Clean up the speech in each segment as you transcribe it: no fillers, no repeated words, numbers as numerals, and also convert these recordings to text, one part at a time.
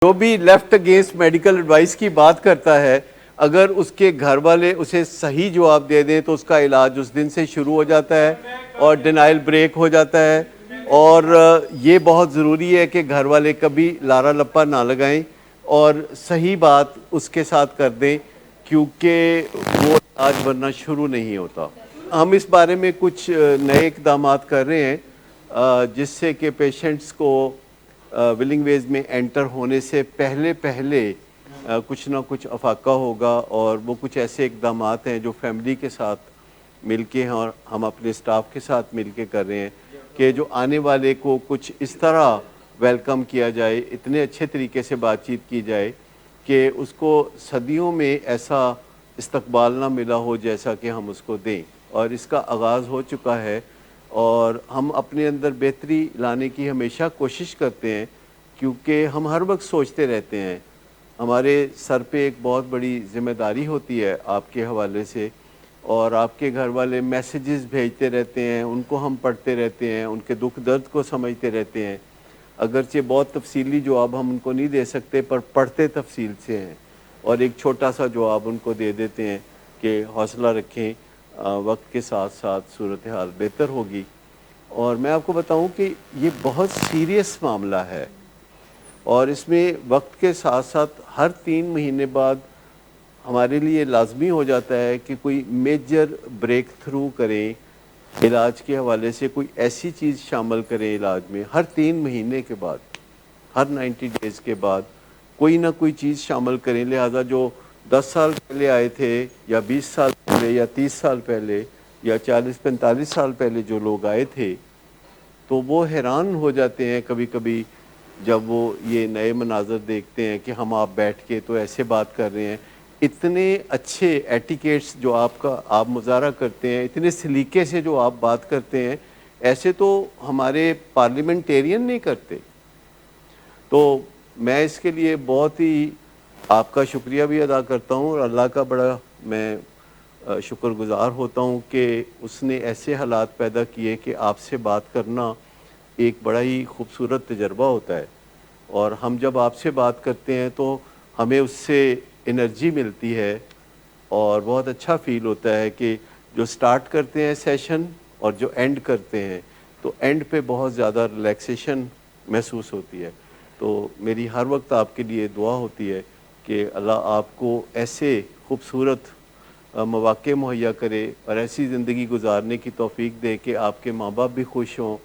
جو بھی left against medical advice کی بات کرتا ہے، اگر اس کے گھر والے اسے صحیح جواب دے دیں تو اس کا علاج اس دن سے شروع ہو جاتا ہے اور ڈینائل بریک ہو جاتا ہے. اور یہ بہت ضروری ہے کہ گھر والے کبھی لارا لپا نہ لگائیں اور صحیح بات اس کے ساتھ کر دیں، کیونکہ وہ علاج بننا شروع نہیں ہوتا. ہم اس بارے میں کچھ نئے اقدامات کر رہے ہیں جس سے کہ پیشنٹس کو ولنگ ویز میں انٹر ہونے سے پہلے کچھ نہ کچھ افاقہ ہوگا، اور وہ کچھ ایسے اقدامات ہیں جو فیملی کے ساتھ مل کے اور ہم اپنے سٹاف کے ساتھ مل کے کر رہے ہیں کہ جو آنے والے کو کچھ اس طرح ویلکم کیا جائے، اتنے اچھے طریقے سے بات چیت کی جائے کہ اس کو صدیوں میں ایسا استقبال نہ ملا ہو جیسا کہ ہم اس کو دیں. اور اس کا آغاز ہو چکا ہے اور ہم اپنے اندر بہتری لانے کی ہمیشہ کوشش کرتے ہیں، کیونکہ ہم ہر وقت سوچتے رہتے ہیں. ہمارے سر پہ ایک بہت بڑی ذمہ داری ہوتی ہے آپ کے حوالے سے، اور آپ کے گھر والے میسیجز بھیجتے رہتے ہیں، ان کو ہم پڑھتے رہتے ہیں، ان کے دکھ درد کو سمجھتے رہتے ہیں. اگرچہ بہت تفصیلی جواب ہم ان کو نہیں دے سکتے، پر پڑھتے تفصیل سے ہیں اور ایک چھوٹا سا جواب ان کو دے دیتے ہیں کہ حوصلہ رکھیں، وقت کے ساتھ ساتھ صورتحال بہتر ہوگی. اور میں آپ کو بتاؤں کہ یہ بہت سیریس معاملہ ہے، اور اس میں وقت کے ساتھ ساتھ ہر 3 مہینے بعد ہمارے لیے لازمی ہو جاتا ہے کہ کوئی میجر بریک تھرو کریں علاج کے حوالے سے، کوئی ایسی چیز شامل کریں علاج میں ہر 3 مہینے کے بعد، ہر 90 ڈیز کے بعد کوئی نہ کوئی چیز شامل کریں. لہذا جو 10 سال پہلے آئے تھے یا 20 سال پہلے یا 30 سال پہلے یا 40-45 سال پہلے جو لوگ آئے تھے، تو وہ حیران ہو جاتے ہیں کبھی کبھی جب وہ یہ نئے مناظر دیکھتے ہیں کہ ہم آپ بیٹھ کے تو ایسے بات کر رہے ہیں. اتنے اچھے ایٹیکیٹس جو آپ مظاہرہ کرتے ہیں، اتنے سلیقے سے جو آپ بات کرتے ہیں، ایسے تو ہمارے پارلیمنٹیرین نہیں کرتے. تو میں اس کے لیے بہت ہی آپ کا شکریہ بھی ادا کرتا ہوں، اور اللہ کا بڑا میں شکر گزار ہوتا ہوں کہ اس نے ایسے حالات پیدا کیے کہ آپ سے بات کرنا ایک بڑا ہی خوبصورت تجربہ ہوتا ہے. اور ہم جب آپ سے بات کرتے ہیں تو ہمیں اس سے انرجی ملتی ہے اور بہت اچھا فیل ہوتا ہے کہ جو سٹارٹ کرتے ہیں سیشن اور جو اینڈ کرتے ہیں، تو اینڈ پہ بہت زیادہ ریلیکسیشن محسوس ہوتی ہے. تو میری ہر وقت آپ کے لیے دعا ہوتی ہے کہ اللہ آپ کو ایسے خوبصورت مواقع مہیا کرے اور ایسی زندگی گزارنے کی توفیق دے کہ آپ کے ماں باپ بھی خوش ہوں،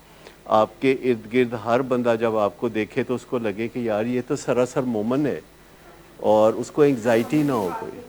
آپ کے ارد گرد ہر بندہ جب آپ کو دیکھے تو اس کو لگے کہ یار یہ تو سراسر مومن ہے، اور اس کو انگزائٹی نہ ہو کوئی.